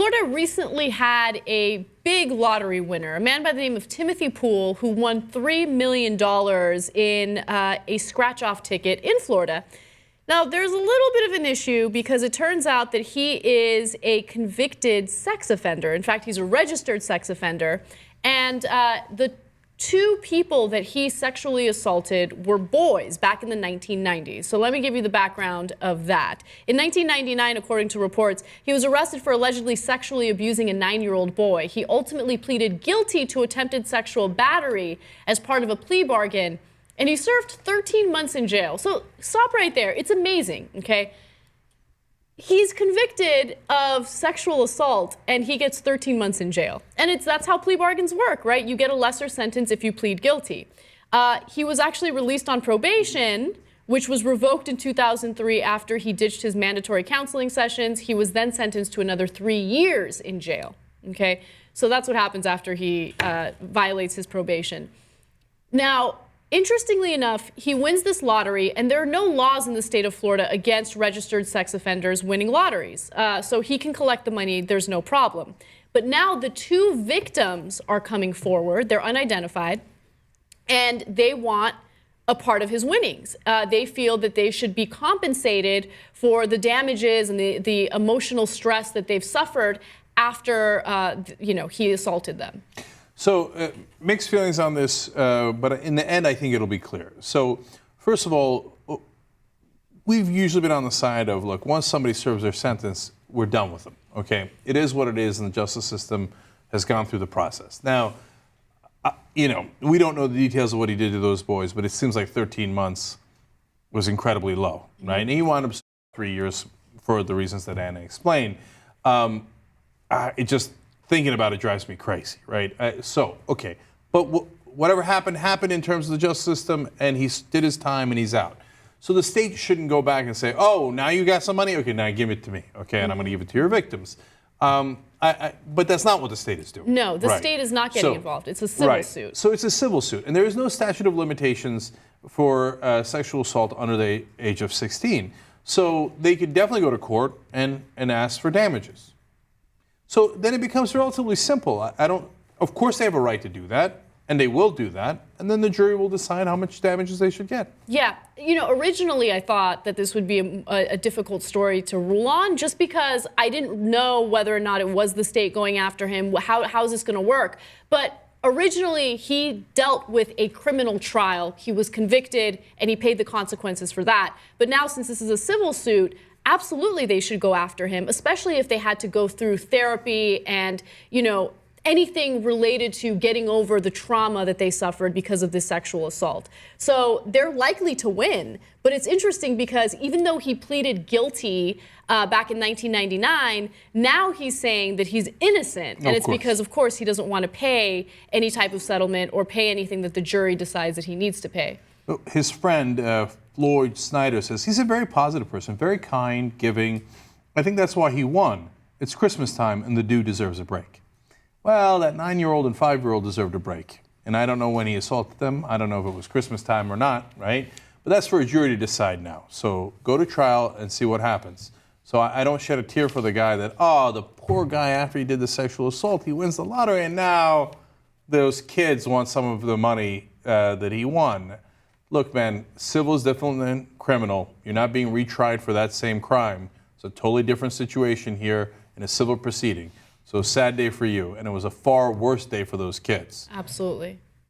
Florida recently had a big lottery winner, a man by the name of Timothy Poole, who won $3 million in a scratch-off ticket in Florida. Now, there's a little bit of an issue because it turns out that he is a convicted sex offender. In fact, he's a registered sex offender. And the two people that he sexually assaulted were boys back in the 1990s. So let me give you the background of that. In 1999, according to reports, he was arrested for allegedly sexually abusing a 9-year-old boy. He ultimately pleaded guilty to attempted sexual battery as part of a plea bargain, and he served 13 months in jail. So stop right there. It's amazing, okay? He's convicted of sexual assault, and he gets 13 months in jail. And that's how plea bargains work, right? You get a lesser sentence if you plead guilty. He was actually released on probation, which was revoked in 2003 after he ditched his mandatory counseling sessions. He was then sentenced to another 3 years in jail, okay? So that's what happens after he violates his probation. Now, interestingly enough, he wins this lottery, and there are no laws in the state of Florida against registered sex offenders winning lotteries. So he can collect the money, there's no problem. But now the two victims are coming forward, they're unidentified, and they want a part of his winnings. They feel that they should be compensated for the damages and the emotional stress that they've suffered after he assaulted them. So mixed feelings on this, but in the end, I think it'll be clear. So first of all, we've usually been on the side of, look, once somebody serves their sentence, we're done with them, okay? It is what it is, and the justice system has gone through the process. Now, we don't know the details of what he did to those boys, but it seems like 13 months was incredibly low, right? And he wound up 3 years for the reasons that Anna explained. Thinking about it drives me crazy, right? Okay. But whatever happened in terms of the justice system, and he did his time and he's out. So the state shouldn't go back and say, oh, now you got some money? Okay, now give it to me, okay, and I'm going to give it to your victims. But that's not what the state is doing. No, the state is not getting involved. It's a civil suit. So it's a civil suit, and there is no statute of limitations for sexual assault under the age of 16. So they could definitely go to court and ask for damages. So then it becomes relatively simple. Of course they have a right to do that, and they will do that, and then the jury will decide how much damages they should get. Yeah, originally I thought that this would be a difficult story to rule on, just because I didn't know whether or not it was the state going after him. How is this going to work? But originally he dealt with a criminal trial. He was convicted, and he paid the consequences for that. But now, since this is a civil suit, absolutely they should go after him, especially if they had to go through therapy and, anything related to getting over the trauma that they suffered because of this sexual assault. So they're likely to win. But it's interesting because even though he pleaded guilty back in 1999, now he's saying that he's innocent. And it's because, of course, he doesn't want to pay any type of settlement or pay anything that the jury decides that he needs to pay. His friend, Floyd Snyder, says he's a very positive person, very kind, giving. I think that's why he won. It's Christmas time, and the dude deserves a break. Well, that 9-year-old and 5-year-old deserved a break. And I don't know when he assaulted them. I don't know if it was Christmas time or not, right? But that's for a jury to decide now. So go to trial and see what happens. So I don't shed a tear for the guy that, the poor guy, after he did the sexual assault, he wins the lottery, and now those kids want some of the money that he won. Look, man, civil is different than criminal. You're not being retried for that same crime. It's a totally different situation here in a civil proceeding. So sad day for you, and it was a far worse day for those kids. Absolutely.